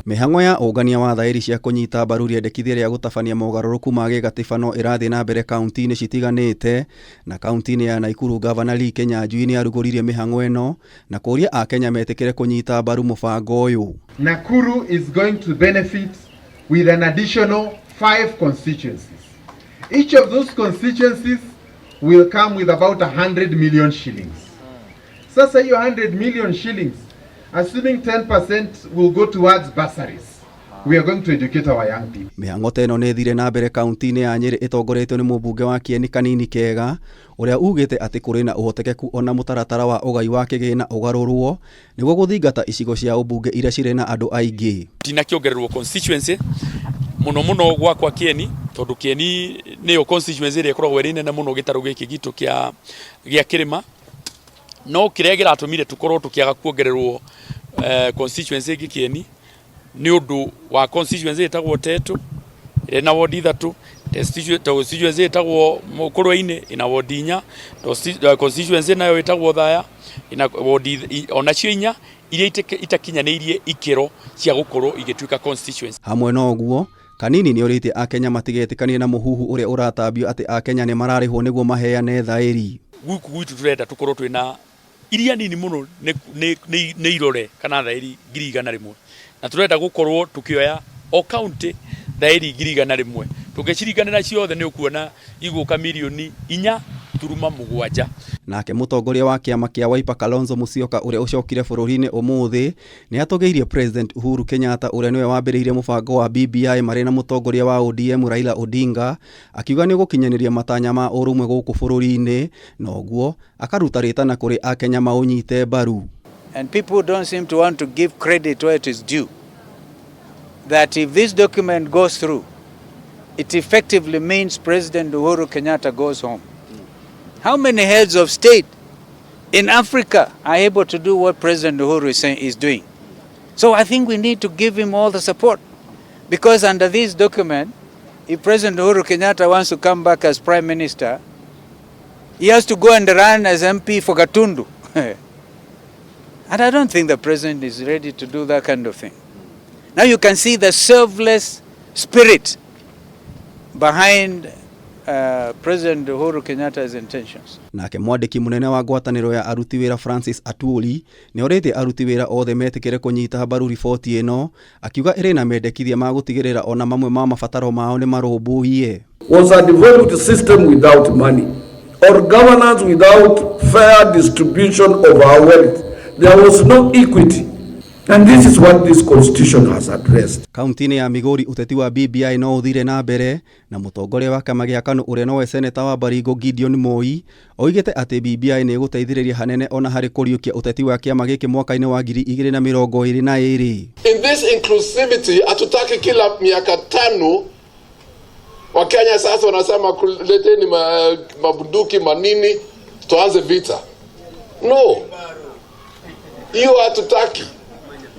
Mihango ya ugania wa thairi cia kunyita mbaru riendekithia ria gutabania mogaruruku ma gigatibano irathi na mbere kaunti-ini citiganite, na kaunti-ini ya Nakuru Governor Lee Kinyanjui ni aruguririe mihango eno na kuria Akenya metikire kunyita mbaru mubango uyu. Nakuru is going to benefit with an additional 5 constituencies. Each of those constituencies will come with about 100 million shillings. Sasa hiyo 100 million shillings, assuming 10% will go towards bursaries, we are going to educate our young people. Mihango teno ne thire na mbere kaunti-ini ya Nyeri itongoretio ni mubunge wa Kieni Kanini Kega, uria ugite ati kuri na uhotekeku ona mutaratara wa ugai wa kigina ugarurwo niguo guthingata icigo cia ubunge iria cire na andu aingi. Tinakiongererwo constituency muno gwakwa Kieni, tondu Kieni niyo constituency ire ikoragwo iri nene muno gitaru giki gitu kia Kirima, no kiria giratumire tukorwo tukiaga kuongererwo constituency giki Kieni ni undu wa constituency itagwo Tetu ire na ward 3, constituency itagwo Mukurwe-ini ina ward 4, constituency nayo itagwo Thaya ina ward onacio 4 iria itakinyanirie ikiro cia gukorwo igituika constituency. Hamwe na oguo Kanini ni orite Akenya matigetikanie na muhuhu uria uratambio ati Akenya ni mararihwo niguo maheane thairi. Guku gwitu turenda tukorwo twina iria nini muno ne irore kana thairi 100,000 na turenda gukorwo tukioya o county thairi 100,000 tugeciringanira ciothe ni ukuona iguka milioni 4.7. Nake mutongoria wa kiama kia Wiper Kalonzo Musyoka uria ucokire bururi-ini umuthi ni atogeirie President Uhuru Kenyatta uria niwe wambiriirie mubango wa BBI mari na mutongoria wa ODM Raila Odinga, akiuga ni gukinyaniria matanya ma urumwe guku bururi-ini, na oguo akaruta ritana kuri Akenya maunyite mbaru. And people don't seem to want to give credit where it is due. That if this document goes through, it effectively means President Uhuru Kenyatta goes home. How many heads of state in Africa are able to do what President Uhuru is doing? So I think we need to give him all the support, because under this document, if President Uhuru Kenyatta wants to come back as Prime Minister, he has to go and run as MP for Gatundu. And I don't think the President is ready to do that kind of thing. Now you can see the selfless spirit behind President Uhuru Kenyatta's intentions. Nake mwandiki munene wa ngwataniro ya aruti wira Francis Atwoli ni orite aruti wira othe metikire kunyita mbaru riboti eno, akiuga iri na mendekithia ma gutigirira ona mamwe ma mabataro mao ni marumbuie. Was a developed system without money or governance without fair distribution of our wealth. There was no equity. And this is what this constitution has addressed. Kaunti-ini ya Migori uteti wa BBI no uthire na mbere, na mutongoria wa kama gia KANU uria nowe seneta wa Baringo Gideon Moi oigite ati BBI ni guteithiriria hanene ona hari kuriukia uteti wa kiama giki mwaka-ini wa 2022. In this inclusivity atutaki kila miaka 5 Wakenya sasa wanasema kuleteni mabunduki manini tuanze vita. No. Hiyo hatutaki.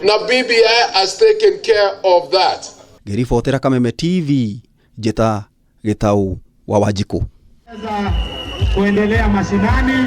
Na BBI has taken care of that. Gerifotera Kameme TV, Jeta Getau wa Wanjiku. Kuendelea mashinani.